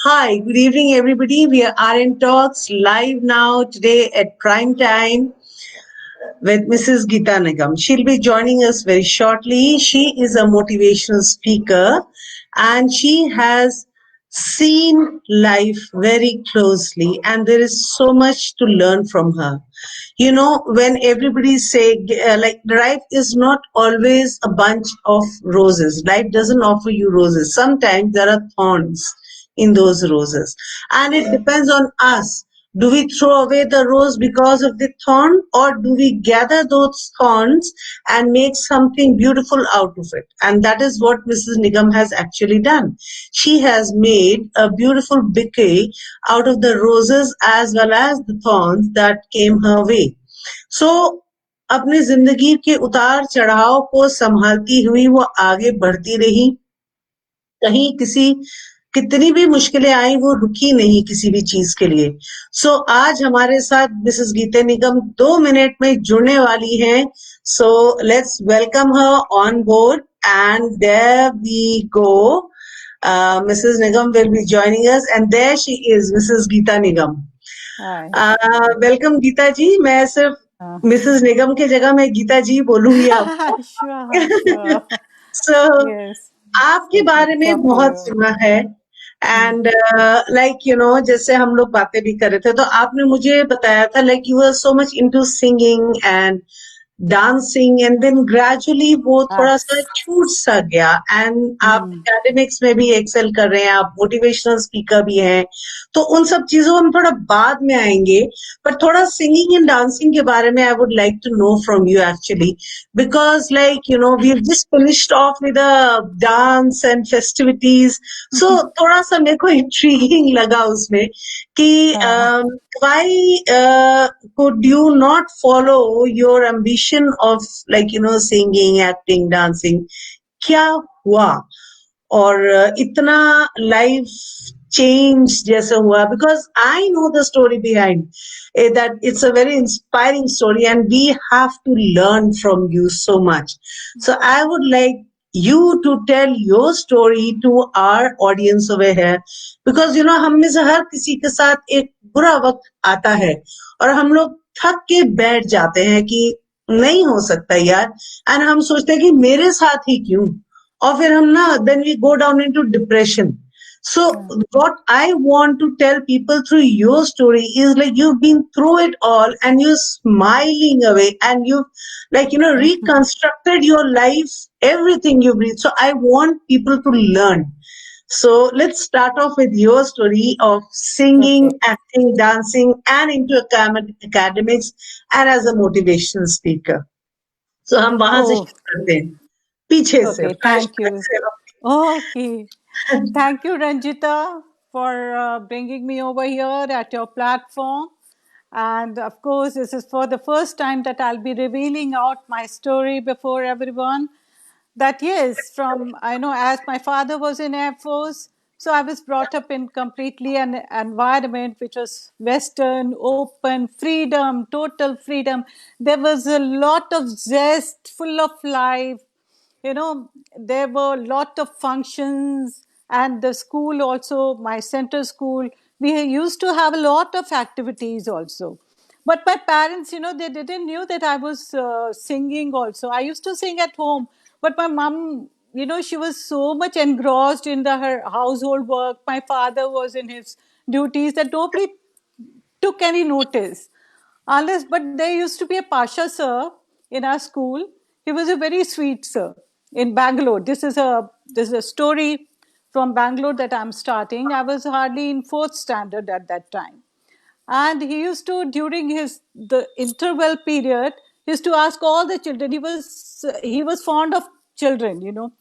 Hi, good evening, everybody. We are RN Talks live now today at prime time with Mrs. Geeta Nigam. She'll be joining us very shortly. She is a motivational speaker and she has seen life very closely, and there is so much to learn from her. You know, when everybody say like life is not always a bunch of roses. Life doesn't offer you roses. Sometimes there are thorns in those roses, and it depends on us. Do we throw away the rose because of the thorn, or do we gather those thorns and make something beautiful out of it? And that is what Mrs. Nigam has actually done. She has made a beautiful bouquet out of the roses as well as the thorns that came her way. So अपनी जिंदगी के उतार चढ़ाव को संभालती हुई वो आगे बढ़ती रही। कहीं किसी कितनी भी मुश्किलें आई, वो रुकी नहीं किसी भी चीज के लिए। सो आज हमारे साथ मिसेस गीता निगम 2 मिनट में जुड़ने वाली हैं। So let's welcome her on board and there we go. Mrs. Nigam will be joining us, and there she is, Mrs. Geeta Nigam. Hi. Welcome Geeta ji. मैं सिर्फ मिसेस निगम के जगह मैं गीता जी बोलूंगी आपको। Sure. सो Yes. आपके So good बारे to में talk to बहुत you. सुना है, एंड लाइक जैसे हम लोग बातें भी कर रहे थे तो आपने मुझे बताया था like you are so much into singing and dancing, and then gradually वो थोड़ा सा Abs- छूट सा गया, एंड आप mm. एकेडमिक्स में भी एक्सेल कर रहे हैं, आप मोटिवेशनल स्पीकर भी हैं। तो उन सब चीजों हम थोड़ा बाद में आएंगे, पर थोड़ा सिंगिंग एंड डांसिंग के बारे में I would like to know from you actually, because like we've just finished off with a dance and festivities. So थोड़ा सा मेरे को intriguing लगा उसमें कि Uh, why could you not follow your ambition of like singing, acting, dancing? क्या हुआ और इतना लाइफ चेंज जैसे हुआ? Because I know the story behind that it's a very inspiring story, and we have to learn from you so much. So I would like you to tell your story to our audience over here, because हम में से हर किसी के साथ एक बुरा वक्त आता है और हम लोग थक के बैठ जाते हैं कि नहीं हो सकता यार, एंड हम सोचते हैं कि मेरे साथ ही क्यों, और फिर हम ना then we go down into depression. So what I want to tell people through your story is like you've been through it all and you're smiling away, and you've like reconstructed your life, everything you've read. So I want people to learn. So let's start off with your story of singing, okay. acting, dancing, and into academics, and as a motivational speaker. So हम वहां से Oh, शुरू करते हैं, पीछे से okay. Thank flashback you. से। Okay. Thank you, Ranjita, for bringing me over here at your platform. And of course, this is for the first time that I'll be revealing out my story before everyone. That yes, from I know as my father was in Air Force, so I was brought up in completely an environment which was Western, open, freedom, total freedom. There was a lot of zest, full of life. There were a lot of functions, and the school also, my center school, we used to have a lot of activities also. But my parents, they didn't knew that I was singing also. I used to sing at home, but my mom, she was so much engrossed in her household work. My father was in his duties that nobody took any notice. Unless, but there used to be a Pasha sir in our school. He was a very sweet sir in Bangalore. This is a story from Bangalore that I'm starting. I was hardly in fourth standard at that time, and he used to during his the interval period he used to ask all the children. He was fond of children,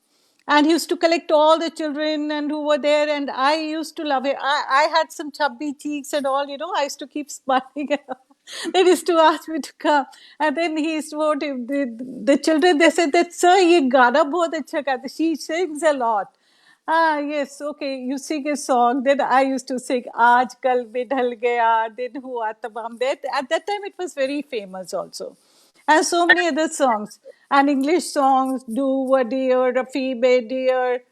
and he used to collect all the children and who were there, and I used to love it. I had some chubby cheeks and all, I used to keep smiling. They used to ask me to come, and then he used to the children, they said that sir ye gana bahut acha gaati, she sings a lot. Yes, okay, you sing a song. Then I used to sing Aaj Kal Bhi Dhal Gaya, Din Hua Tamam. At that time, it was very famous also. And so many other songs. And English songs, Do a Dear, Rafi Be Dear,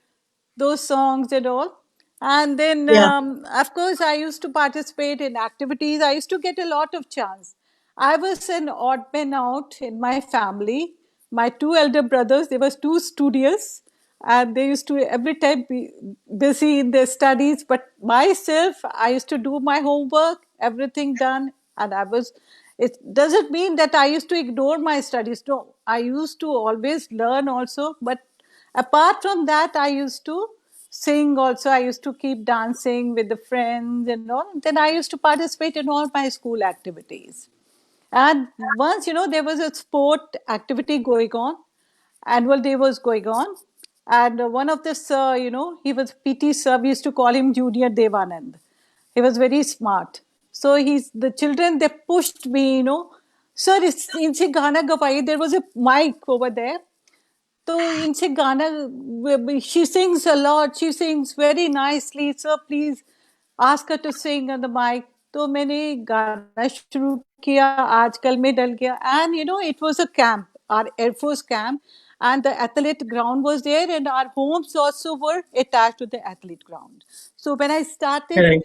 those songs and all. And then, Yeah. of course, I used to participate in activities. I used to get a lot of chance. I was an odd man out in my family. My two elder brothers, they were too studious, and they used to every time be busy in their studies. But myself, I used to do my homework, everything done, and I was. It doesn't mean that I used to ignore my studies. No, I used to always learn also, but apart from that, I used to sing also. I used to keep dancing with the friends and all. Then I used to participate in all my school activities. And once, there was a sport activity going on, annual day was going on. And one of this, he was PT sir, we used to call him Junior Devanand. He was very smart. So the children, they pushed me, sir, inse gana gawaiye. There was a mic over there. तो इनसे गाना she sings a lot, she sings very nicely, so please ask her to sing on the mic. तो मैंने गाना शुरू किया, आजकल में डल गया. And it was a camp, our Air Force camp, and the athlete ground was there, and our homes also were attached to the athlete ground. So when I started Correct.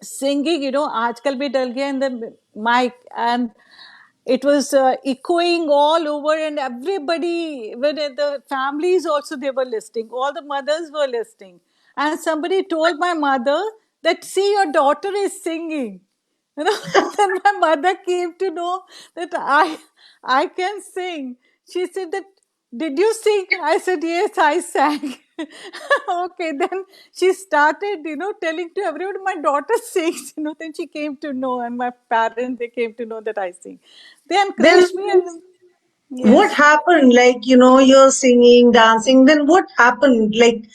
singing, aajkal bhi dal gaya in the mic, and it was echoing all over, and everybody, even the families also, they were listening. All the mothers were listening, and somebody told my mother that, see, your daughter is singing. you know then my mother came to know that I can sing. She said that, did you sing? I said, yes, I sang. Okay, then she started, telling to everyone, my daughter sings. Then she came to know, and my parents, they came to know that I sing. They Then encouraged me, and what yes. happened? Like, you're singing, dancing. Then what happened? Like,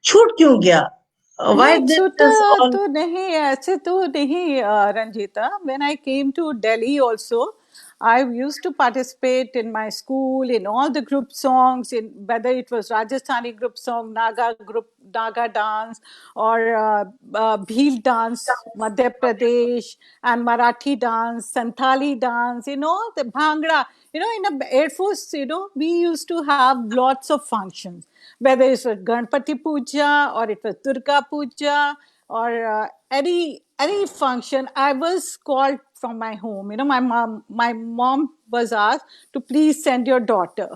छूट क्यों गया? Why नहीं did छूटा this all? तो नहीं, ऐसे तो नहीं, Ranjita. When I came to Delhi also, I used to participate in my school in all the group songs, in whether it was Rajasthani group song, Naga dance, or Bhil dance, Madhya Pradesh, and Marathi dance, Santali dance, the Bhangra. In a Air Force, we used to have lots of functions, whether it was Ganpati Puja or it was Durga Puja, or any function. I was called from my home. My mom was asked to please send your daughter.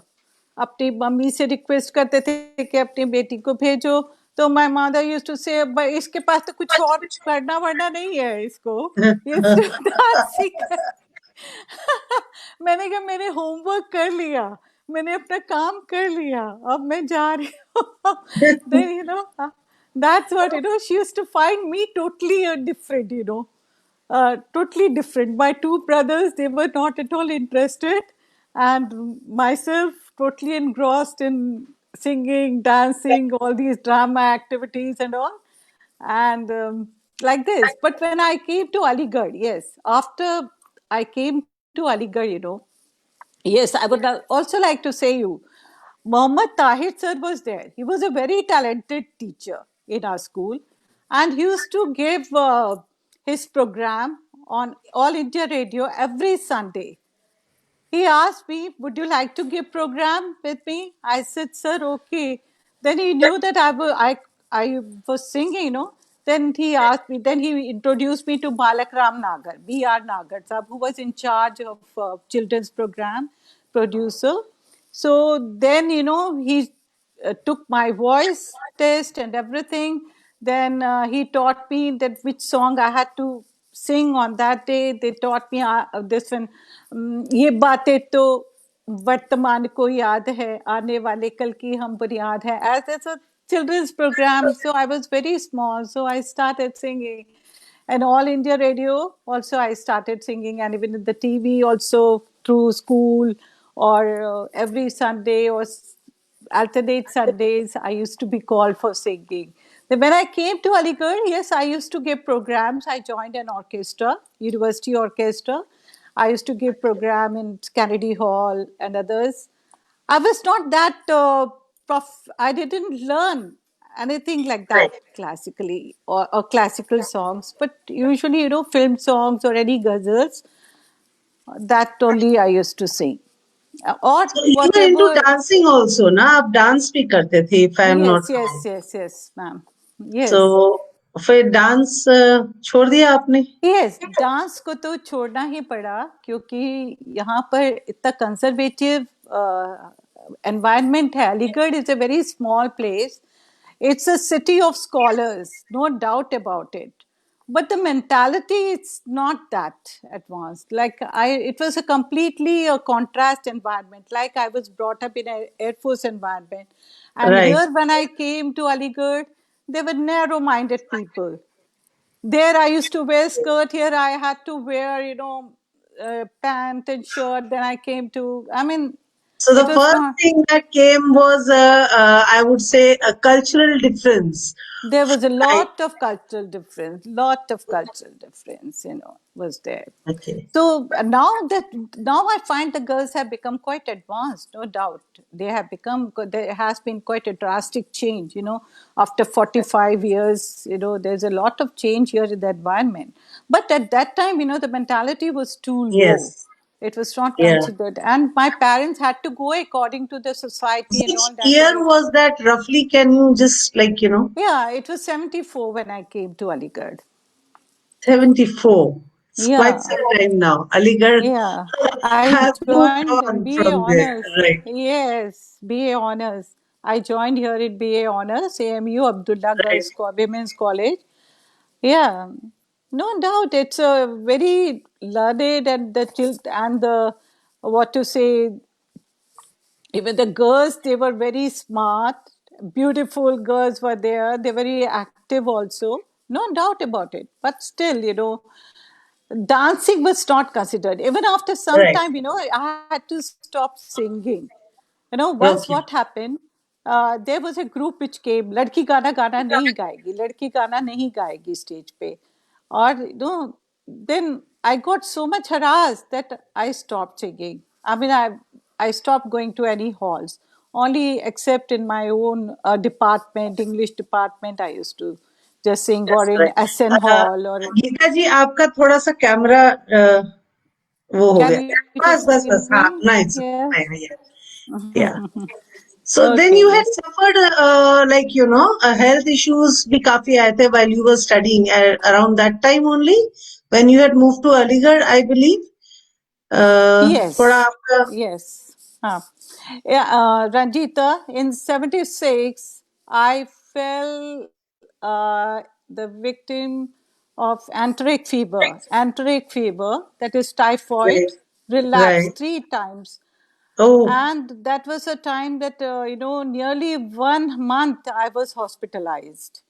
अपनी mummy से request करते थे कि अपनी बेटी को भेजो. तो माय मदर यूज टू से, इसके पास तो कुछ और करना वरना नहीं है इसको, ये सिर्फ डांसिंग. मैंने कहा, मैंने होमवर्क कर लिया, मैंने अपना काम कर लिया, अब मैं जा रही हूँ. Then that's what, she used to find me totally different, totally different. My two brothers, they were not at all interested, and myself totally engrossed in singing, dancing, all these drama activities and all, and like this. But when I came to Aligarh, yes, after I came to Aligarh, yes, I would also like to say you, Mohammad Tahir sir was there. He was a very talented teacher in our school, and he used to give his program on All India Radio every Sunday. He asked me, would you like to give program with me? I said, sir, okay. Then he knew that I was singing, Then he asked me, then he introduced me to Balak Ram Nagar, B.R. Nagar, sahab, who was in charge of children's program, producer. So then, he took my voice test and everything. Then he taught me that which song I had to sing on that day. They taught me this one. ये बातें तो वर्तमान को याद है, आने वाले कल की हम बुनियाद है. As a children's program, so I was very small, so I started singing. And All India Radio also I started singing, and even in the TV also through school, or every Sunday or alternate Sundays, I used to be called for singing. Then when I came to Aligarh, yes, I used to give programs. I joined an orchestra, university orchestra. I used to give program in Kennedy Hall and others. I was not that I didn't learn anything like that Right. classically, or classical songs, but usually, film songs or any ghazals, that only I used to sing. Or So you were into whatever. dancing also, ना? आप dance भी करते थे, if I am not Yes, yes, wrong. yes, yes, ma'am. So yes. फिर dance छोड़ दिया आपने? Yes, dance को तो छोड़ना ही पड़ा क्योंकि यहाँ पर इतना कंजर्वेटिव एनवायरनमेंट है. Aligarh is a very small place. It's a city of scholars, no doubt about it. But the mentality, it's not that advanced. Like it was a completely a contrast environment. Like I was brought up in an Air Force environment. And Right. here when I came to Aligarh, they were narrow-minded people. There I used to wear skirt. Here I had to wear, pant and shirt. Then I came to, I mean, So it the was first not, thing that came was, I would say, a cultural difference. there was a Right. lot of cultural difference, was there. Okay. So now I find the girls have become quite advanced, no doubt. They have become, there has been quite a drastic change, after 45 years, there's a lot of change here in the environment. But at that time, the mentality was too low. Yes. It was not Yeah. considered. And my parents had to go according to the society and Which all that. year was that roughly? Can you just Yeah, it was 74 when I came to Aligarh. 74. It's quite Yeah, some time now. Aligarh yeah. I has moved joined on BA from there. Honors. Right. Yes, BA Honors. I joined here in BA Honors, AMU Abdullah Right. Women's College. Yeah, no doubt. It's a very learned and the what to say, even the girls, they were very smart, beautiful girls were there. They were very active also, no doubt about it. But still, dancing was not considered. Even after some Right. time, I had to stop singing. Once Okay. what happened, there was a group which came, लड़की गाना गाना नहीं गाएगी, लड़की गाना नहीं गाएगी stage पे. Or, then I got so much harassed that I stopped singing. I mean, I stopped going to any halls. Only except in my own department, English department, I used to just sing, or That's in right. SN Hall, or Gita जी आपका थोड़ा सा camera वो हो can गया. you बस just बस see बस हाँ me? nice. Yes. Fine, yeah. Yeah. So then you Okay. had suffered like health issues भी काफी आए थे while you were studying around that time only when you had moved to Aligarh, I believe. थोड़ा Yes, आपका yes. Yeah, Ranjita, in 76, I fell the victim of enteric fever. Enteric fever, that is right, typhoid, right. relapsed 3 times. Oh, And that was a time that, nearly 1 month I was hospitalized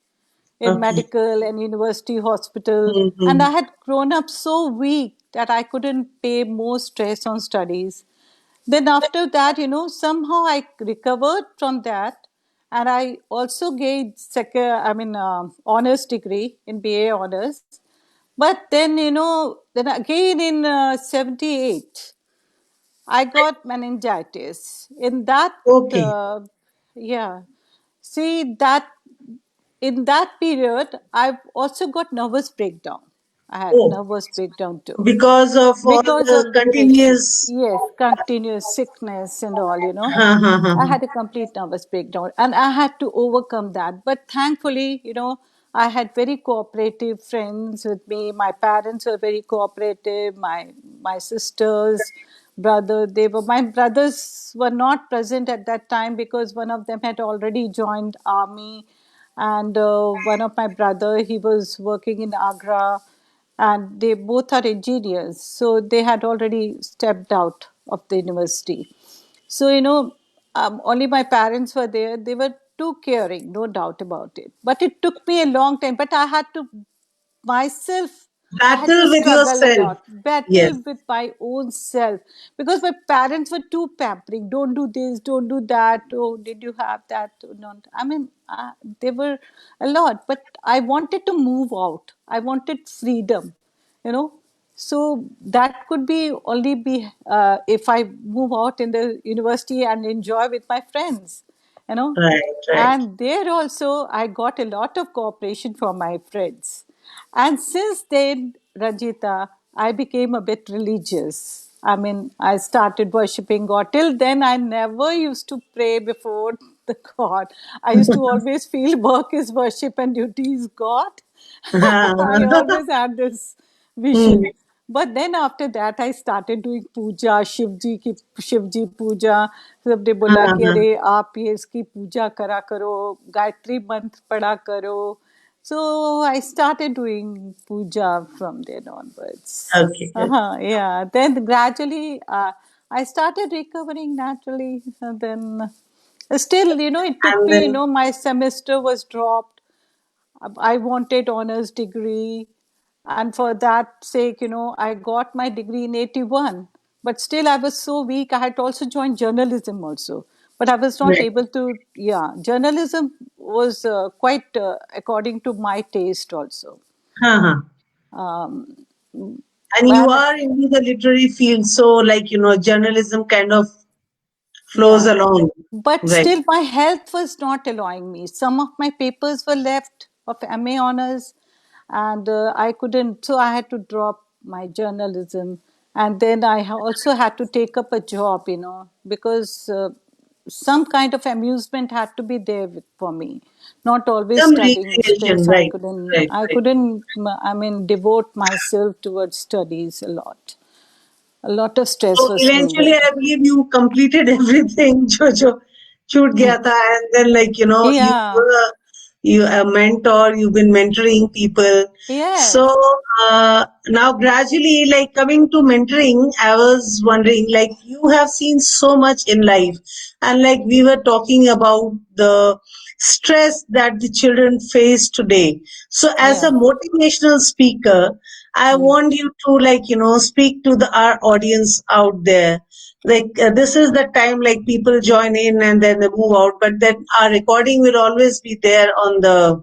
in okay. medical and university hospital. And Mm-hmm. I had grown up so weak that I couldn't pay more stress on studies. Then after that, somehow I recovered from that, and I also gained honors degree in BA honors. But then, then again in 78, I got meningitis. In that, Okay. uh, yeah, see that in that period, I've also got nervous breakdown. I had Oh, nervous breakdown too because of all because the of depression. continuous. Yes, continuous sickness and all. हाँ हाँ हाँ I हाँ. had a complete nervous breakdown and I had to overcome that. But thankfully, I had very cooperative friends with me. My parents were very cooperative. My sisters, my brothers were not present at that time because one of them had already joined army, and one of my brother, he was working in Agra, and they both are engineers, so they had already stepped out of the university. So, only my parents were there. They were too caring, no doubt about it. But it took me a long time. But I had to myself, I had to Battle with struggle a yourself. lot, battle Yes. with my own self, because my parents were too pampering. Don't do this, don't do that. Oh, did you have that? Oh, not. I mean, they were a lot, but I wanted to move out. I wanted freedom, you know. So that could be only be if I move out in the university and enjoy with my friends, you know. Right, right. And there also, I got a lot of cooperation from my friends. And since then, Ranjita, I became a bit religious. I mean, I started worshipping God. Till then, I never used to pray before. the God. I used to always feel work is worship and duty is God. I always had this Hmm. vision. But then after that I started doing पूजा शिव जी पूजा सबने बोला कि हाँ, अरे आप ये इसकी पूजा करा करो गायत्री मंत्र पढ़ा करो so I started doing puja from then onwards. okay, okay. Yeah. Then gradually I started recovering naturally. And then still, it took And me, then, my semester was dropped. I wanted honors degree, and for that sake, I got my degree in 81. But still, I was so weak. I had also joined journalism also, but I was not right. able to. Yeah, journalism was quite according to my taste also. हाँ, हाँ. Um, And you and are into the literary field, so like, journalism kind of flows yeah, along. but Right. still my health was not allowing me. Some of my papers were left of MA honors, and I couldn't, so I had to drop my journalism. And then also had to take up a job, because some kind of amusement had to be there for me. Not always Some studying recreation, stress. right, right, I right. couldn't, I mean, devote myself towards studies a lot. A lot of stress So was eventually, needed. I believe you completed everything, जो छूट गया था, and then like you Yeah. you a mentor, you've been mentoring people. So Yes. now gradually, like coming to mentoring, I was wondering, like you have seen so much in life, and like we were talking about the stress that the children face today. So as a Yeah. motivational speaker, I Mm. want you to like speak to the our audience out there. Like this is the time like people join in and then they move out, but then our recording will always be there on the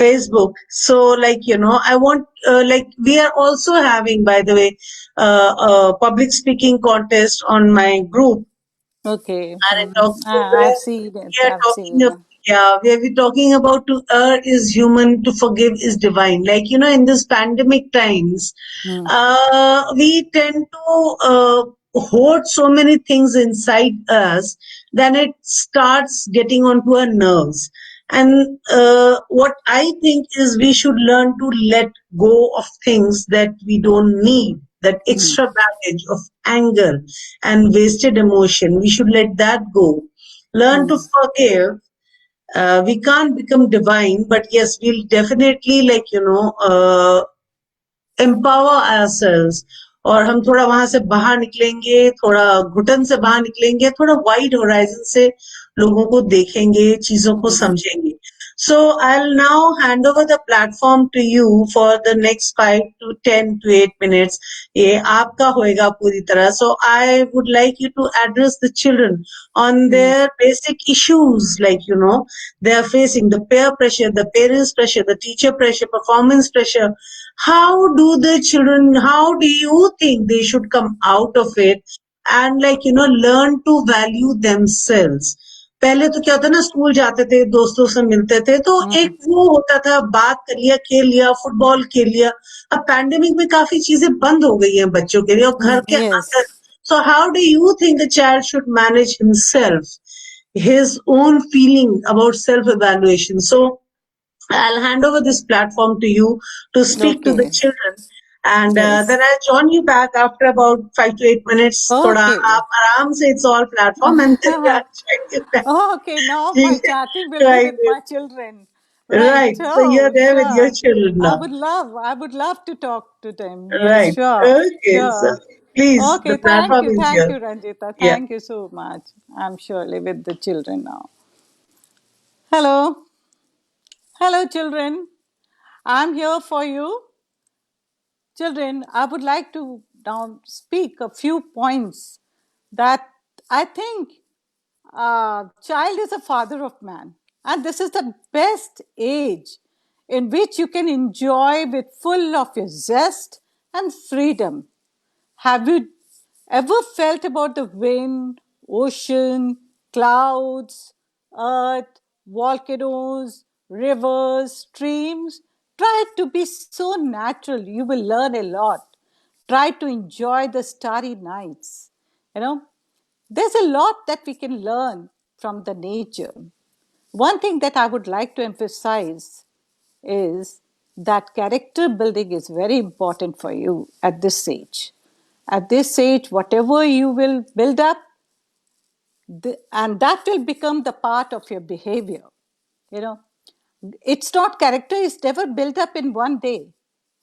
Facebook. So like I want like we are also having, by the way, a public speaking contest on my group, Okay. and Mm. talk so I've where seen it. we are I've talking seen of, it. yeah, where we're talking about to err is human, to forgive is divine. Like in this pandemic times, Mm. we tend to hoard so many things inside us, then it starts getting onto our nerves. And what I think is we should learn to let go of things that we don't need, that Mm. extra baggage of anger and wasted emotion. We should let that go. Learn to Mm. forgive. We can't become divine, but yes, we'll definitely like, empower ourselves. और हम थोड़ा वहां से बाहर निकलेंगे, थोड़ा घुटन से बाहर निकलेंगे, थोड़ा वाइड होराइजन से लोगों को देखेंगे, चीजों को Mm. समझेंगे. So I'll now hand over the platform to you for the next 5 to 10 to 8 minutes. ये आपका होएगा पूरी तरह. So I would like you to address the children on Mm. their basic issues, like they are facing the peer pressure, the parents pressure, the teacher pressure, performance pressure. How do the children, how do you think they should come out of it and like learn to value themselves? पहले तो क्या होता ना, school जाते थे, दोस्तों से मिलते थे, तो एक Mm. वो होता था, बात कर लिया, खेल लिया, फुटबॉल खेल लिया. अब पैंडेमिक में काफी चीजें बंद हो गई हैं बच्चों के लिए और घर Mm. के अंदर. Yes. So how do you think a child should manage himself, his own feeling about self evaluation? So I'll hand over this platform to you to speak to the Okay. children, and then Yes. I'll join you back after about 5 to 8 minutes. थोड़ा Okay. आप आराम से, it's all platform, and then I'll join you back. Okay. Now my ठीक है? chatting will be Right, with my children. Right. right. So you're Oh, there with your sure. children now. I would love to talk to them. Yes, Right. sure. Okay. So Sure. please, the Okay. platform is Thank yours. you, Ranjita. Yeah. Thank you so much. I'm surely with the children now. Hello. Hello, children. I'm here for you. Children, I would like to now speak a few points that I think child is a father of man. And this is the best age in which you can enjoy with full of your zest and freedom. Have you ever felt about the wind, ocean, clouds, earth, volcanoes, rivers, streams? Try to be so natural. You will learn a lot. Try to enjoy the starry nights. You know, there's a lot that we can learn from the nature. One thing that I would like to emphasize is that character building is very important for you at this age. At this age, whatever you will build up, and that will become the part of your behavior. You know, it's not character is never built up in one day.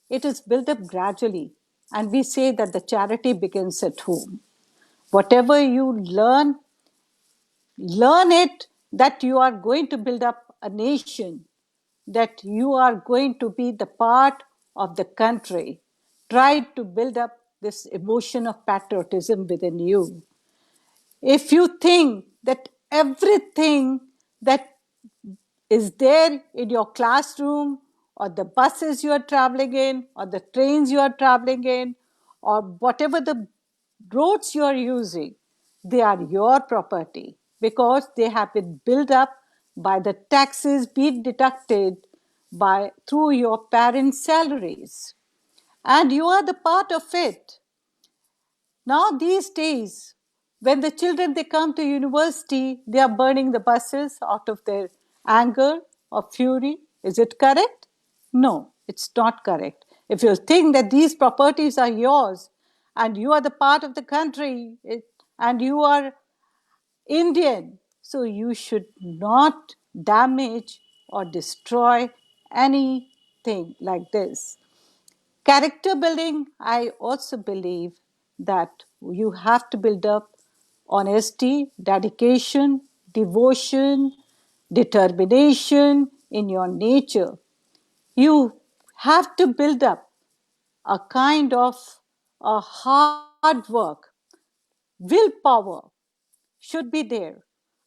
It is built up gradually. And we say that the charity begins at home. Whatever you learn it that you are going to build up a nation, that you are going to be the part of the country. Try to build up this emotion of patriotism within you. If you think that everything that is there in your classroom, or the buses you are traveling in, or the trains you are traveling in, or whatever the roads you are using, they are your property because they have been built up by the taxes being deducted by through your parents' salaries, and you are the part of it. Now these days, when the children they come to university, they are burning the buses out of their anger or fury. Is it correct? No, it's not correct. If you think that these properties are yours and you are the part of the country and you are Indian, so you should not damage or destroy anything like this. Character building, I also believe that you have to build up honesty, dedication, devotion, determination in your nature. You have to build up a kind of a hard work, willpower should be there.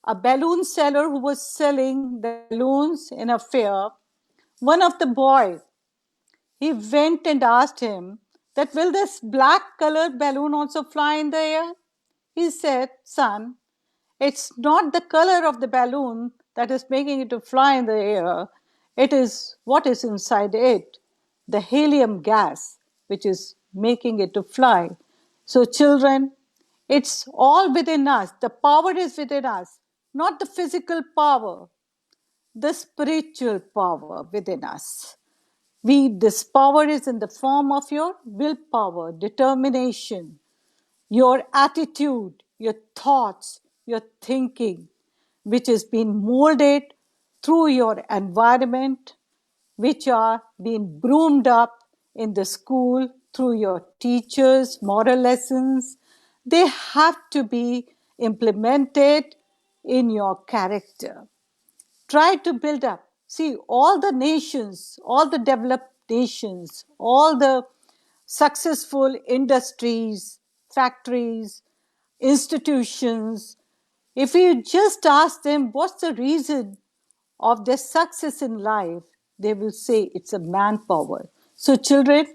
A balloon seller who was selling the balloons in a fair, one of the boys he went and asked him that will this black colored balloon also fly in the air? He said, son, it's not the color of the balloon that is making it to fly in the air. It is what is inside it, the helium gas, which is making it to fly. So, children, it's all within us. The power is within us, not the physical power, the spiritual power within us. This power is in the form of your willpower, determination, your attitude, your thoughts, your thinking, which has been molded through your environment, which are being broomed up in the school through your teachers, moral lessons. They have to be implemented in your character. Try to build up. See, all the nations, all the developed nations, all the successful industries, factories, institutions, if you just ask them what's the reason of their success in life, they will say it's a manpower. So, children,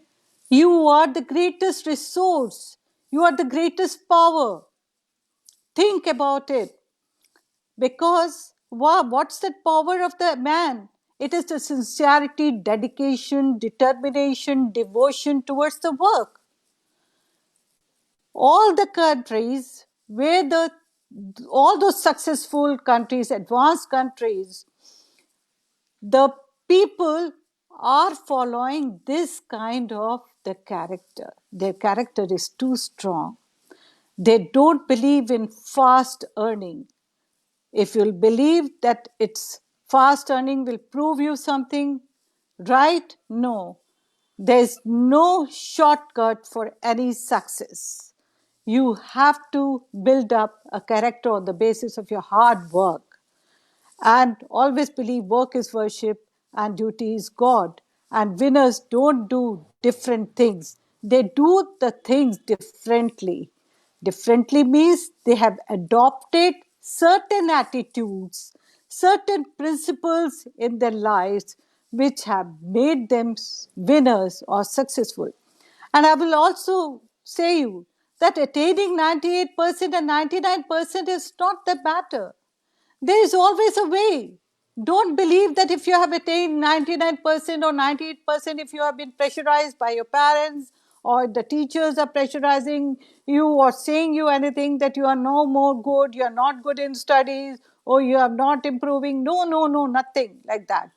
you are the greatest resource, you are the greatest power. Think about it. Because wow, what's the power of the man? It is the sincerity, dedication, determination, devotion towards the work. All the countries where the all those successful countries, advanced countries, the people are following this kind of the character. Their character is too strong. They don't believe in fast earning. If you'll believe that it's fast earning will prove you something, right? No. There's no shortcut for any success. You have to build up a character on the basis of your hard work, and always believe work is worship and duty is God. And winners don't do different things, they do the things differently. Differently means they have adopted certain attitudes, certain principles in their lives which have made them winners or successful. And I will also say you that attaining 98% and 99% is not the matter. There is always a way. Don't believe that if you have attained 99% or 98%, if you have been pressurized by your parents or the teachers are pressurizing you or saying you anything that you are no more good, you are not good in studies, oh, you are not improving. No, no, no, nothing like that.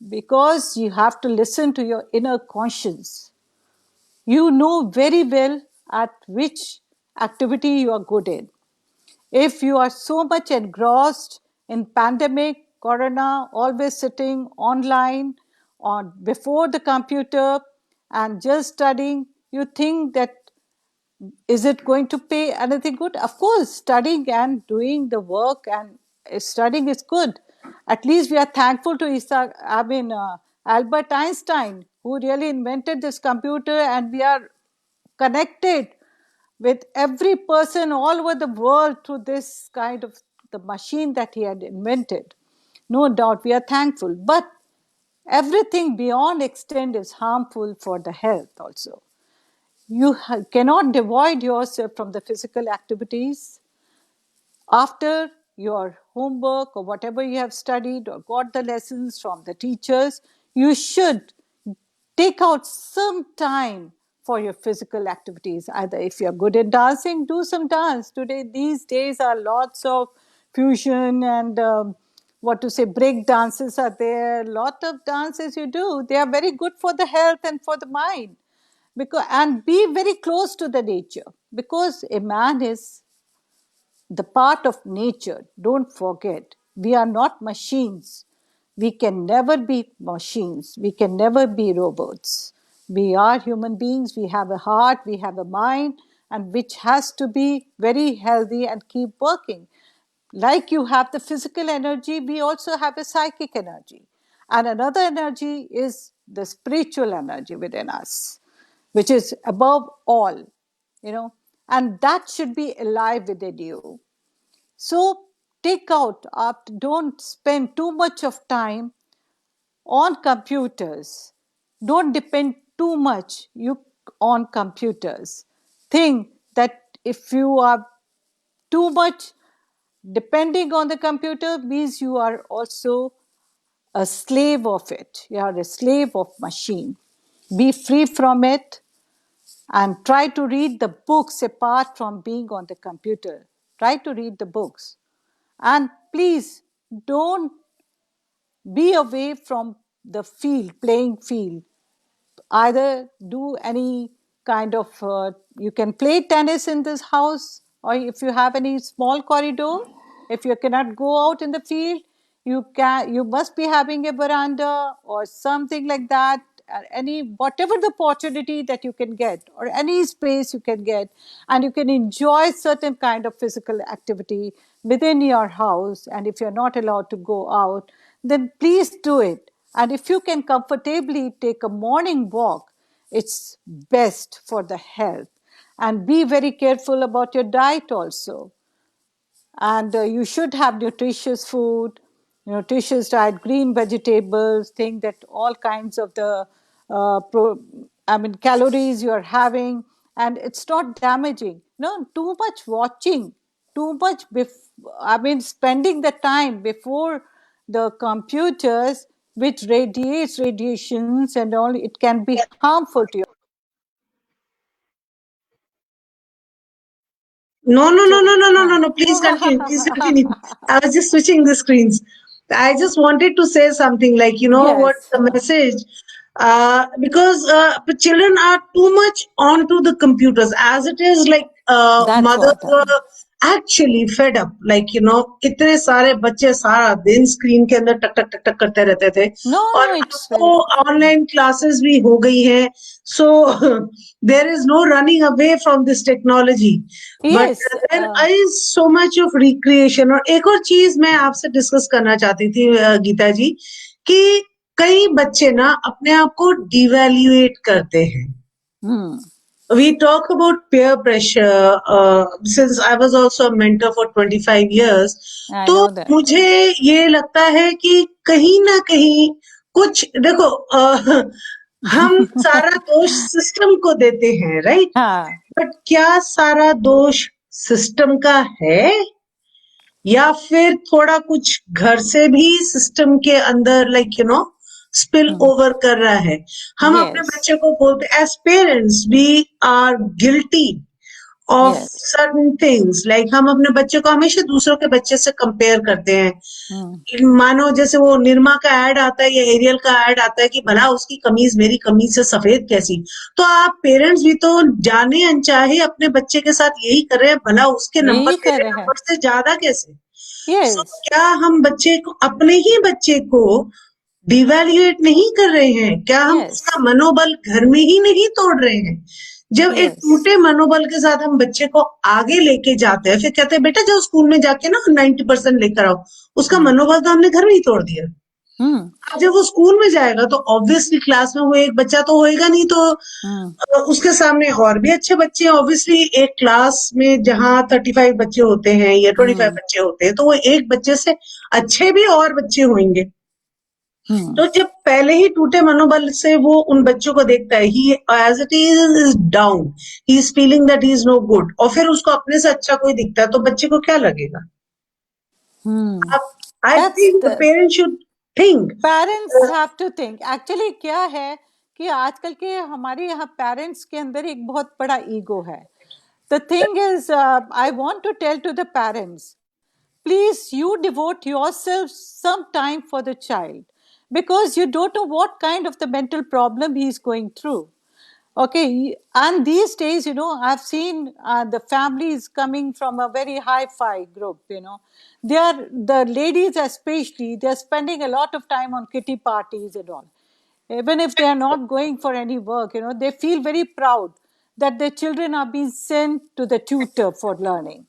Because you have to listen to your inner conscience. You know very well at which activity you are good in. If you are so much engrossed in pandemic, corona, always sitting online or before the computer and just studying, you think that is it going to pay anything good? Of course, studying and doing the work and studying is good. At least we are thankful to Albert Einstein, who really invented this computer, and we are connected with every person all over the world through this kind of the machine that he had invented. No doubt we are thankful, but everything beyond extent is harmful for the health also. You cannot divide yourself from the physical activities after your homework or whatever you have studied or got the lessons from the teachers. You should take out some time for your physical activities. Either if you're good at dancing, do some dance. Today, these days are lots of fusion and what to say, break dances are there. Lot of dances you do. They are very good for the health and for the mind. Because and be very close to the nature, because a man is the part of nature. Don't forget, we are not machines. We can never be machines. We can never be robots. We are human beings. We have a heart, we have a mind, and which has to be very healthy and keep working. Like you have the physical energy, we also have a psychic energy. And another energy is the spiritual energy within us, which is above all, and that should be alive within you. So take out, don't spend too much of time on computers. Don't depend too much on computers. Think that if you are too much depending on the computer means you are also a slave of it. You are a slave of machine. Be free from it and try to read the books apart from being on the computer. Try to read the books. And please don't be away from the field, playing field. Either do any kind of, you can play tennis in this house, or if you have any small corridor, if you cannot go out in the field, you must be having a veranda or something like that, any whatever the opportunity that you can get or any space you can get, and you can enjoy certain kind of physical activity within your house. And if you're not allowed to go out, then please do it. And if you can comfortably take a morning walk, it's best for the health. And be very careful about your diet also. And you should have nutritious food, nutritious diet, green vegetables, think that all kinds of the calories you are having, and it's not damaging. No, too much watching, too much spending the time before the computers, which radiates radiations and all, it can be harmful to you. No, no, no, no, So no, no, no, no. Please continue. Please continue. I was just switching the screens. I just wanted to say something like, what yes, the message, because the children are too much onto the computers as it is, like that's mothers what. were actually fed up. Like, कितने सारे बच्चे सारा दिन screen के अंदर टक टक टक टक करते रहते थे No, और no, अब it's तो very. ऑनलाइन क्लासेस भी हो गई हैं. So there is no running away from this technology. But Yes, there is so much of recreation. और एक और चीज मैं आपसे डिस्कस करना चाहती थी गीता जी, कि कई बच्चे ना अपने आप को डिवैल्यूएट करते हैं. We talk about peer pressure. Since I was also a mentor for 25 years, I तो know that. मुझे ये लगता है कि कहीं ना कहीं कुछ देखो, हम सारा दोष सिस्टम को देते हैं, राइट? हाँ, बट क्या सारा दोष सिस्टम का है, या फिर थोड़ा कुछ घर से भी सिस्टम के अंदर स्पिल ओवर कर रहा है? हम अपने yes, बच्चे को बोलते as parents we are guilty of Yes. certain things. Like हम अपने बच्चे को हमेशा दूसरों के बच्चे से कंपेयर करते हैं. Hmm. मानो जैसे वो निरमा का ऐड आता है या एरियल का ऐड आता है कि भला उसकी कमीज मेरी कमीज से सफेद कैसी. तो आप पेरेंट्स भी तो जाने अनचाहे अपने बच्चे के साथ यही कर रहे हैं, भला उसके नंबर यही कर मेरे रहे हैं. नंबर से ज्यादा कैसे. सो Yes. क्या हम बच्चे को, अपने ही बच्चे को डिवैल्यूएट नहीं कर रहे हैं? क्या हम उसका Yes. मनोबल घर में ही नहीं तोड़ रहे हैं? जब एक Yes. टूटे मनोबल के साथ हम बच्चे को आगे लेके जाते हैं, फिर कहते हैं बेटा जाओ स्कूल में जाके ना 90% लेकर आओ. उसका Hmm. मनोबल तो हमने घर में ही तोड़ दिया. Hmm. अब जब वो स्कूल में जाएगा तो ऑब्वियसली क्लास में वो एक बच्चा तो होएगा नहीं, तो Hmm. उसके सामने और भी अच्छे बच्चे हैं. ऑब्वियसली एक क्लास में जहाँ 35 बच्चे होते हैं या 25 Hmm. बच्चे होते हैं, तो वो एक बच्चे से अच्छे भी और बच्चे होंगे. Hmm. तो जब पहले ही टूटे मनोबल से वो उन बच्चों को देखता है, he as it is down, he is feeling that he is no good, और फिर उसको अपने से अच्छा कोई दिखता है, तो बच्चे को क्या लगेगा? Hmm. अब I That's think the the parents should think. Parents have to think. Actually क्या है कि आजकल के हमारे यहाँ पेरेंट्स के अंदर एक बहुत बड़ा ईगो है. The thing is, I want to tell to the parents, please you devote yourself some time for the child, because you don't know what kind of the mental problem he is going through. Okay, and these days, I've seen the families coming from a very hi-fi group. They are, the ladies especially, they're spending a lot of time on kitty parties and all. Even if they are not going for any work, they feel very proud that their children are being sent to the tutor for learning.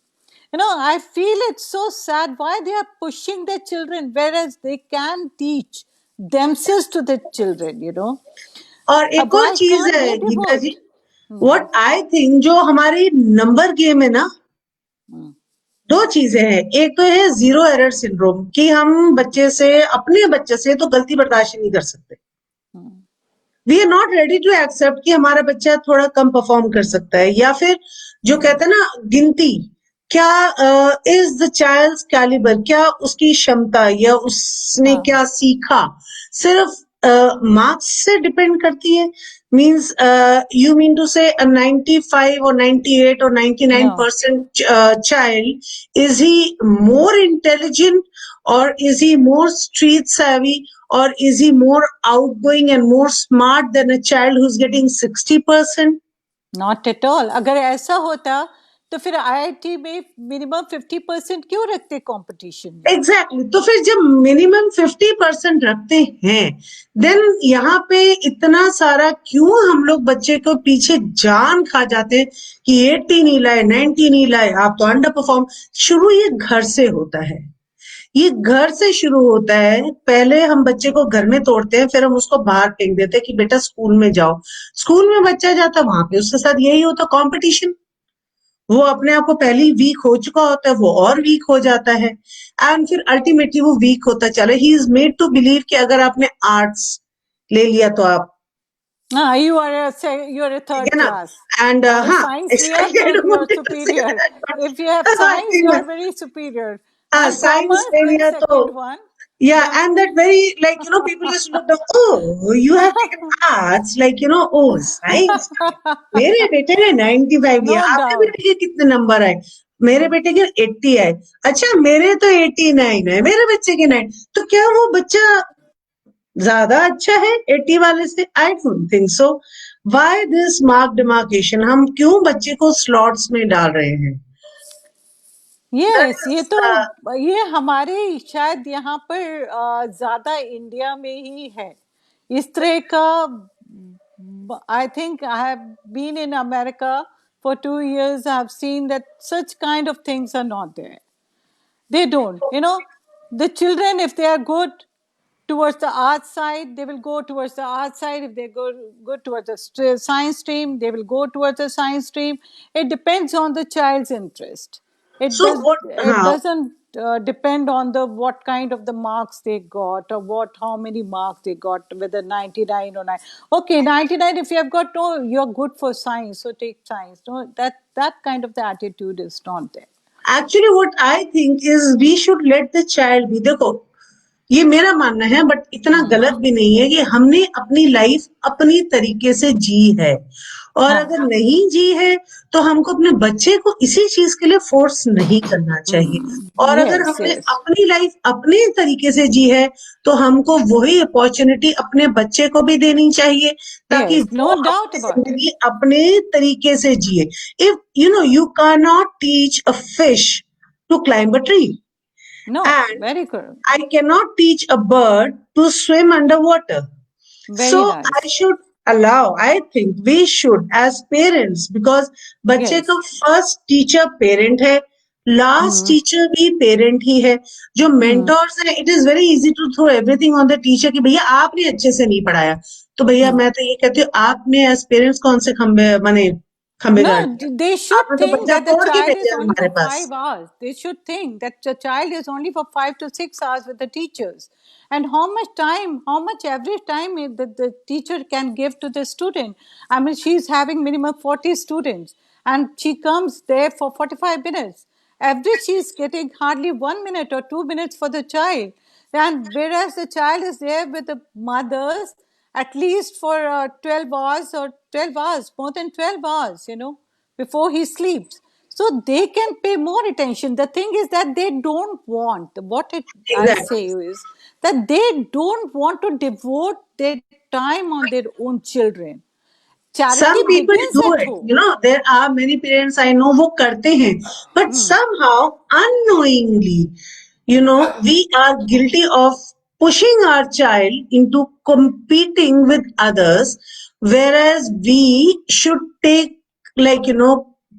I feel it's so sad why they are pushing their children, whereas they can teach themselves to the children. और एक और Why चीज can't है they Geeta ji, devote? Hmm. What I think, जो हमारी number game है ना, Hmm. दो चीजें हैं. एक तो है जीरो एरर सिंड्रोम, कि हम बच्चे से, अपने बच्चे से तो गलती बर्दाश्त ही नहीं कर सकते. Hmm. We are not ready to accept कि हमारा बच्चा थोड़ा कम परफॉर्म कर सकता है. या फिर जो कहते हैं ना गिनती, क्या इज द चाइल्ड कैलिबर, क्या उसकी क्षमता या उसने हाँ. क्या सीखा सिर्फ मार्क्स से डिपेंड करती है? मीन्स यू मीन टू से 95 और 98 और 99% No. child, is he more intelligent, or is he more street savvy, or is he more outgoing and more smart than a child who's getting 60%? Not at all. अगर ऐसा होता तो फिर IIT में minimum 50% क्यों रखते कंपटीशन में? Exactly exactly. तो फिर जब मिनिमम 50% रखते हैं, देन यहाँ पे इतना सारा क्यों हम लोग बच्चे को पीछे जान खा जाते हैं कि 80 नहीं लाए, 90 नहीं लाए, आप तो अंडर परफॉर्म. शुरू ये घर से होता है. ये घर से शुरू होता है. पहले हम बच्चे को घर में तोड़ते हैं, फिर हम उसको बाहर फेंक देते हैं कि बेटा स्कूल में जाओ. स्कूल में बच्चा जाता है, वहां पे उसके साथ यही होता, कंपटीशन. वो अपने आप को पहले ही वीक हो चुका होता है, वो और वीक हो जाता है, एंड फिर अल्टीमेटली वो वीक होता चले. He is made to believe कि अगर आपने आर्ट्स ले लिया तो आप, You are a ठीक third है ना. class. एंड अगर हाँ, साइंस लिया एक्चुअली तो I don't you are wanted to say superior. That, If you have but I science, you think are very superior. And science commerce, ले then लिया तो, second one. yeah, Yeah. and that very, like, people just look down, oh, you have taken arts, like, oh, science. मेरे बेटे ने 95 लिया, No आपके doubt. बेटे के कितने नंबर आए? मेरे बेटे के 80 आए. अच्छा, मेरे तो 89 है, मेरे बच्चे के 9. तो क्या वो बच्चा ज्यादा अच्छा है 80 वाले से? I don't think so. Why this mark demarcation? हम क्यों बच्चे को स्लॉट्स में डाल रहे हैं? That यस, ये is, तो ये हमारे शायद यहाँ पर ज्यादा इंडिया में ही है इस तरह का. I think I have been in America for 2 years. I have seen that such kind of things are not there. They don't. The children, if they are good towards the art side, they will go towards the art side. If they go good towards the science stream, they will go towards the science stream. It depends on the child's interest. It so does. what, It हाँ, doesn't depend on the what kind of the marks they got, or how many marks they got, whether 99 or 9. Okay, 99. If you have got, no, you're good for science, so take science. No, that kind of the attitude is not there. Actually what I think is we should let the child be. देखो, ये मेरा मानना है, but इतना Hmm. गलत भी नहीं है कि हमने अपनी लाइफ अपनी तरीके से जी है, और हाँ. अगर नहीं जी है तो हमको अपने बच्चे को इसी चीज के लिए फोर्स नहीं करना चाहिए। और अगर Yes, हमने yes. अपनी लाइफ अपने तरीके से जी है तो हमको वही अपॉर्चुनिटी अपने बच्चे को भी देनी चाहिए, ताकि Yes, वो no doubt अपनी about it. जिंदगी अपने तरीके से जिए। If you can not teach a fish to climb a tree, No, and very good. I cannot teach a bird to swim underwater. Very So nice. I should allow, I think we should as parents, because बच्चे का Yes. First teacher parent है, last Hmm. Teacher भी parent ही है। जो Hmm. Mentors है, it is very easy to throw everything on the teacher कि भैया आपने अच्छे से नहीं पढ़ाया। तो भैया Hmm. मैं तो ये कहती हूँ, आपने एज पेरेंट्स कौन से खंबे माने खंबे गाड़ No, दिया? they should आपने तो think बच्चा that the तोड़ के child is भेजा only हमारे for pass. 5 hours. They should think that the child is only for 5 to 6 hours with the teachers. And how much time, how much every time the teacher can give to the student. I mean, she's having minimum 40 students and she comes there for 45 minutes. Every she's getting hardly 1 minute or 2 minutes for the child. And whereas the child is there with the mothers at least for 12 hours or 12 hours, more than 12 hours, before he sleeps. So they can pay more attention. The thing is that they don't want, I Exactly. say is that they don't want to devote their time on their own children. Charity Some people begins do at it, home. there are many parents I know वो करते हैं, but Hmm. somehow unknowingly, we are guilty of pushing our child into competing with others, whereas we should take, like,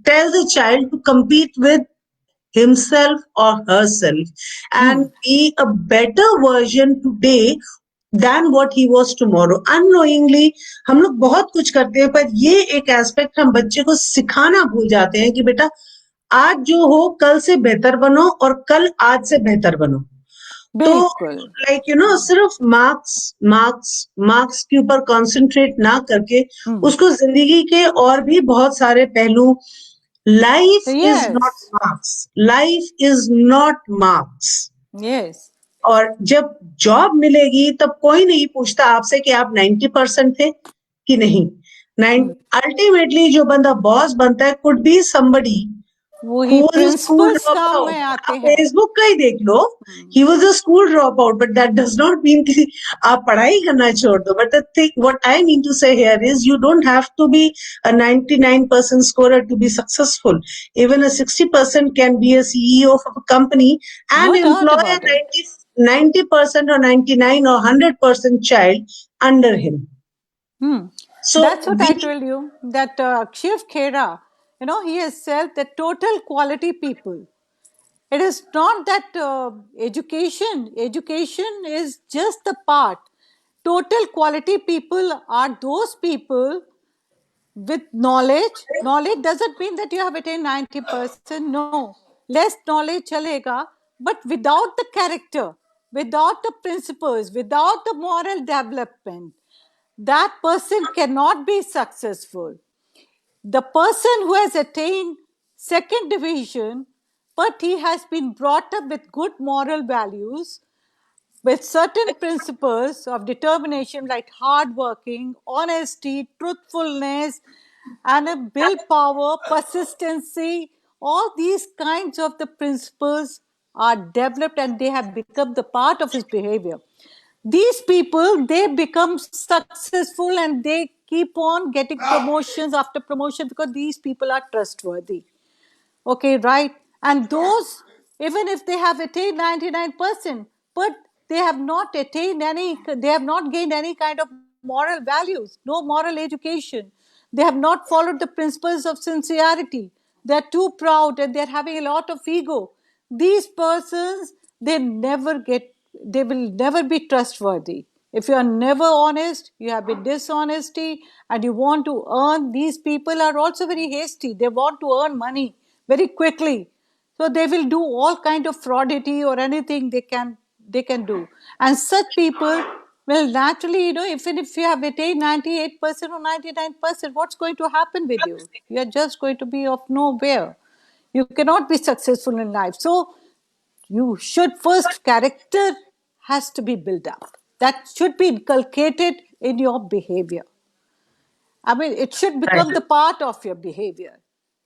tell the child to compete with himself or herself Hmm. and be a better version today than what he was tomorrow. Unknowingly हम लोग बहुत कुछ करते हैं, पर ये एक aspect हम बच्चे को सिखाना भूल जाते हैं कि बेटा आज जो हो कल से बेहतर बनो और कल आज से बेहतर बनो। तो बिल्कुल। सिर्फ मार्क्स मार्क्स मार्क्स के ऊपर कंसंट्रेट ना करके Hmm. उसको जिंदगी के और भी बहुत सारे पहलू, life is not Yes. Marks, life is not marks. Yes. और जब जॉब मिलेगी तब कोई नहीं पूछता आपसे कि आप 90% थे कि नहीं। Hmm. अल्टीमेटली जो बंदा बॉस बनता है कुड बी समबडी वही who was a school principles काम dropout. में आते आप हैं। फेसबुक का ही देख लो, Hmm. he was a school dropout, but that does not mean कि आप पढ़ाई करना छोड़ दो। But the thing, what I mean to say here is, you don't have to be a 99% scorer to be successful. Even a 60% can be a CEO of a company and No doubt employ a about it. 90% or 99 or 100% child under him. Hmm. So That's what I we told you. That Shiv Khera, he has said that total quality people. It is not that education is just the part. Total quality people are those people with knowledge. Knowledge doesn't mean that you have attained 90%. No, less knowledge chalega, but without the character, without the principles, without the moral development, that person cannot be successful. The person who has attained second division, but he has been brought up with good moral values, with certain principles of determination like hard working, honesty, truthfulness, and a willpower, persistency, all these kinds of the principles are developed and they have become the part of his behavior. These people, they become successful and they keep on getting promotions after promotion because these people are trustworthy. Okay, right? And those, even if they have attained 99%, but they have not attained any, they have not gained any kind of moral values, no moral education. They have not followed the principles of sincerity. They're too proud and they're having a lot of ego. These persons, they will never be trustworthy. If you are never honest, you have been dishonesty, and you want to earn, these people are also very hasty. They want to earn money very quickly. So they will do all kind of fraudity or anything they can do. And such people will naturally, even if you have attained 98% or 99%, what's going to happen with you? You are just going to be of nowhere. You cannot be successful in life. So you should first, character has to be built up. That should be inculcated in your behavior. I mean, it should Right. become the part of your behavior.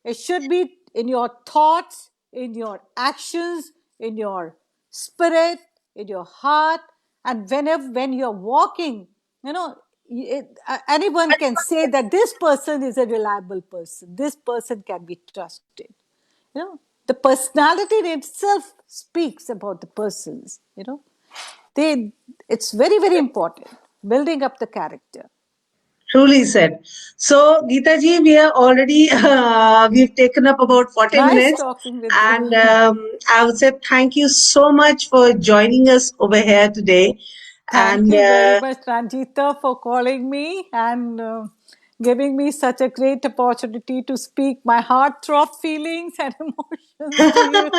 It should be in your thoughts, in your actions, in your spirit, in your heart. And when you're walking, you know, anyone can say that this person is a reliable person. This person can be trusted. You know, the personality in itself speaks about the persons. You know, they. It's very very important building up the character. Truly said. So, Geeta ji, we are already, we've taken up about 40 Nice minutes. talking with you. And I would say thank you so much for joining us over here today. Thank And you very much, Ranjita, for calling me and giving me such a great opportunity to speak my heartthrob feelings and emotions to you.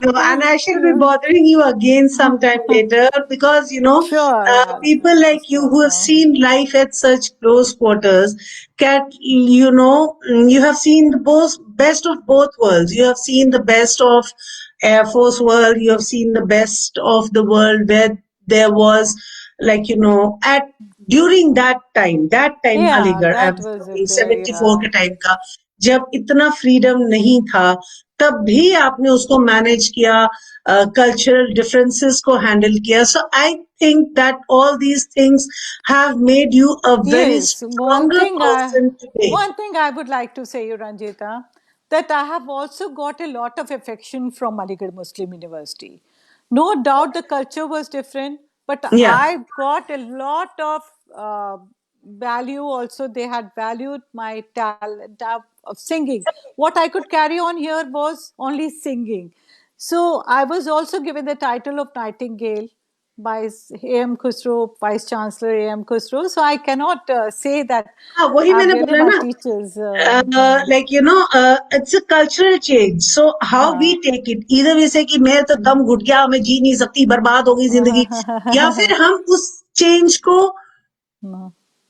no, and I shall be bothering you again sometime later because Sure, people like you who have sure. seen life at such close quarters can you have seen the best of both worlds. You have seen the best of Air Force world. You have seen the best of the world where there was like at during that time Yeah, Aligarh I that am was talking it. 74 Yeah. के time का जब इतना freedom नहीं था तब भी आपने उसको मैनेज किया कल्चरल डिफरेंसेस को हैंडल किया so I think that all these things have made you a very Yes, stronger person today one thing I would like to say, you Ranjita, that I have also got a lot of affection from Aligarh Muslim University. No doubt the culture was different, but या I got a lot of value also. They had valued my talent of singing. What I could carry on here was only singing. So I was also given the title of Nightingale by A.M. Khusro, Vice Chancellor A.M. Khusro. So I cannot say that हाँ वही I've मैंने really बोला my ना teachers. like it's a cultural change so how we Uh, take it either we say कि मैं तो दम घुट गया मैं जी नहीं सकती बर्बाद हो गई जिंदगी या फिर हम उस चेंज को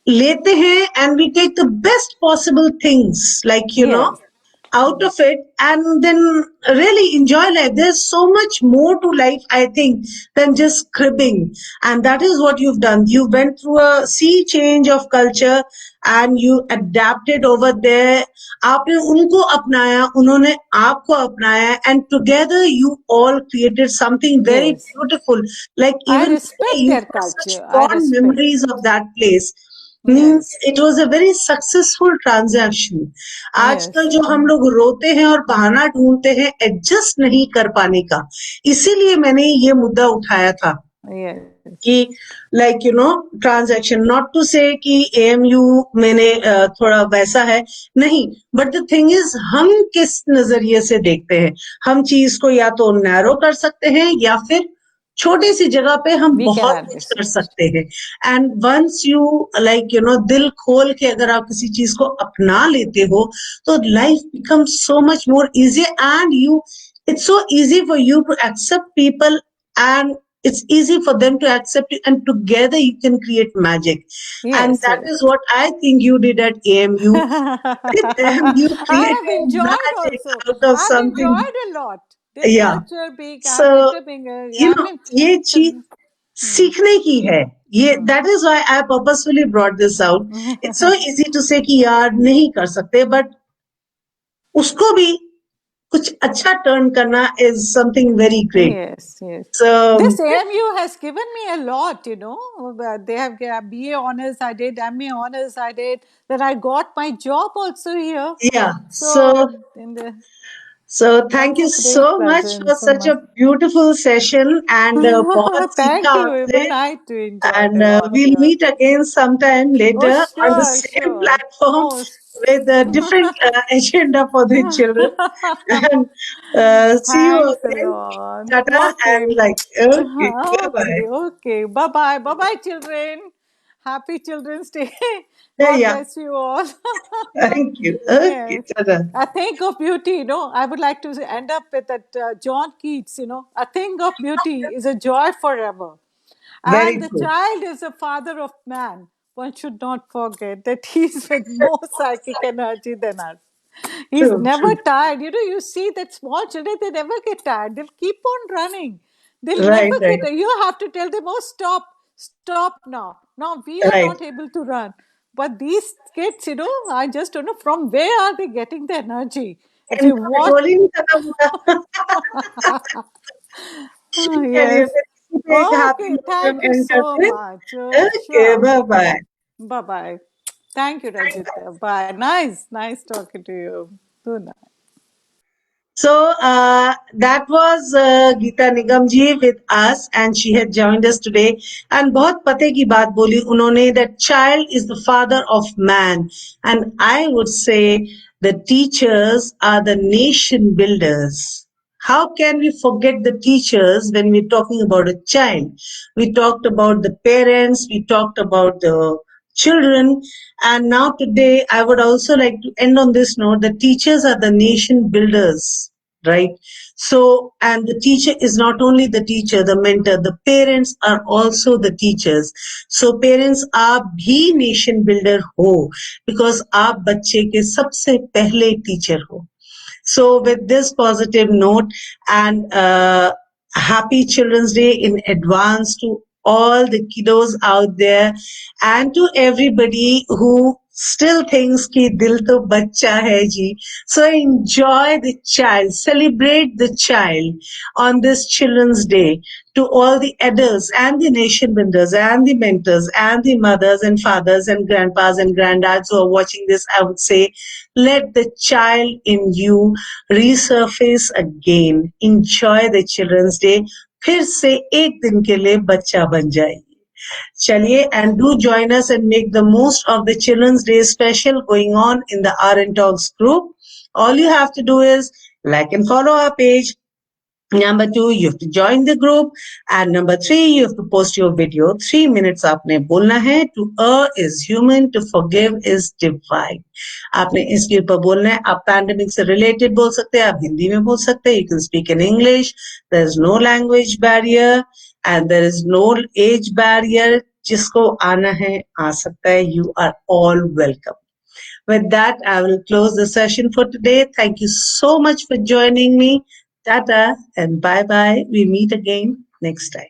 लेते हैं and we take the best possible things like yes, out of it and then really enjoy life. There's so much more to life, I think, than just cribbing. And that is what you've done. You went through a sea change of culture and you adapted over there. आपने उनको अपनाया, उन्होंने आपको अपनाया and together you all created something very yes. beautiful. Like I even today, respect you've their got such culture. I fond respect. memories of that place. Means Yes, it was a very successful transaction. आजकल yes, जो हम लोग रोते हैं और बहाना ढूंढते हैं एडजस्ट नहीं कर पाने का इसीलिए मैंने ये मुद्दा उठाया था yes, कि like transaction not to say कि एएमयू मैंने थोड़ा वैसा है नहीं बट द थिंग इज हम किस नजरिए से देखते हैं हम चीज को या तो नैरो कर सकते हैं या फिर छोटी सी जगह पे हम we can बहुत add कुछ this. कर सकते हैं एंड वंस यू लाइक दिल खोल के अगर आप किसी चीज को अपना लेते हो तो life becomes so much more easy and you it's so easy for you to accept people and it's easy for them to accept it and together you can create magic and Yes, that yes. is what I think you did at AMU with them you I have created enjoyed magic also. out of I've something enjoyed a lot. Their yeah culture being, so I've entered being, yeah, I mean, ये चीज hmm. सीखने की है ये that is why I purposefully brought this out it's so easy to say कि यार नहीं कर सकते बट उसको भी कुछ अच्छा टर्न करना is something very great Yes, yes. So This AMU has given me a lot, you know. They have BA honors, I did, MA honors, I did. Then I got my job also here. yeah So, in the, so thank that's you a great so much for present for such my. a beautiful session and बहुत सीखा Thank you. आपसे Even I too enjoyed and a lot we'll here. meet again sometime Oh, later on the sure, same sure. platform Most. with a different agenda for the children and see you Thanks a again lot. tata Okay. and like okay bye Okay, bye okay. Bye bye. Bye bye, children. Happy Children's Day. yeah God yeah bless you all. thank you okay Yes. tata A thing of beauty, I would like to end up with that John Keats, a thing of beauty is a joy forever. very And the good child is the father of man. One should not forget that he's with more psychic energy than us. He's true never true tired. You see that small children, they never get tired. They'll keep on running. They'll never right right get tired. You have to tell them, oh, stop, stop now. Now we are right not able to run. But these kids, I just don't know from where are they getting the energy. If you इनका watch, petrol ही नहीं खत्म होता. oh, चलिए yes. फिर इसी पे एक happy Okay, note thank हम you एंड so करते हैं. much. Okay, Sure. Bye bye. Bye bye. Thank you, Rajita. Bye. Nice talking to you. Good night. So that was Geeta Nigam ji with us, and she had joined us today. And बहुत पते की बात बोली उन्होंने, that child is the father of man, and I would say the teachers are the nation builders. How can we forget the teachers when we're talking about a child? We talked about the parents, we talked about the children, and now today I would also like to end on this note: the teachers are the nation builders, right? So, and the teacher is not only the teacher, the mentor, the parents are also the teachers. So parents आप भी nation builder हो, because आप बच्चे के सबसे पहले teacher हो. So, with this positive note, and happy Children's Day in advance to all the kiddos out there, and to everybody who still thinks ki dil to bachcha hai ji. So enjoy the child, celebrate the child on this Children's Day. To all the adults and the nation builders and the mentors and the mothers and fathers and grandpas and granddads who are watching this, I would say, let the child in you resurface again. Enjoy the Children's Day. फिर से एक दिन के लिए बच्चा बन जाइए. चलिए, and do join us and make the most of the Children's Day special going on in the RN Talks group. All you have to do is like and follow our page. Number 2, you have to join the group. And number 3, you have to post your video. 3 minutes आपने बोलना है. To err is human, to forgive is divine. आपने इसके ऊपर बोलना है. आप pandemic से रिलेटेड बोल सकते हैं, आप हिंदी में बोल सकते हैं. You can speak in English. There is no language barrier and there is no age barrier. जिसको आना है आ सकता है. You are all welcome. With that, I will close the session for today. Thank you so much for joining me. Tata and bye bye. We meet again next time.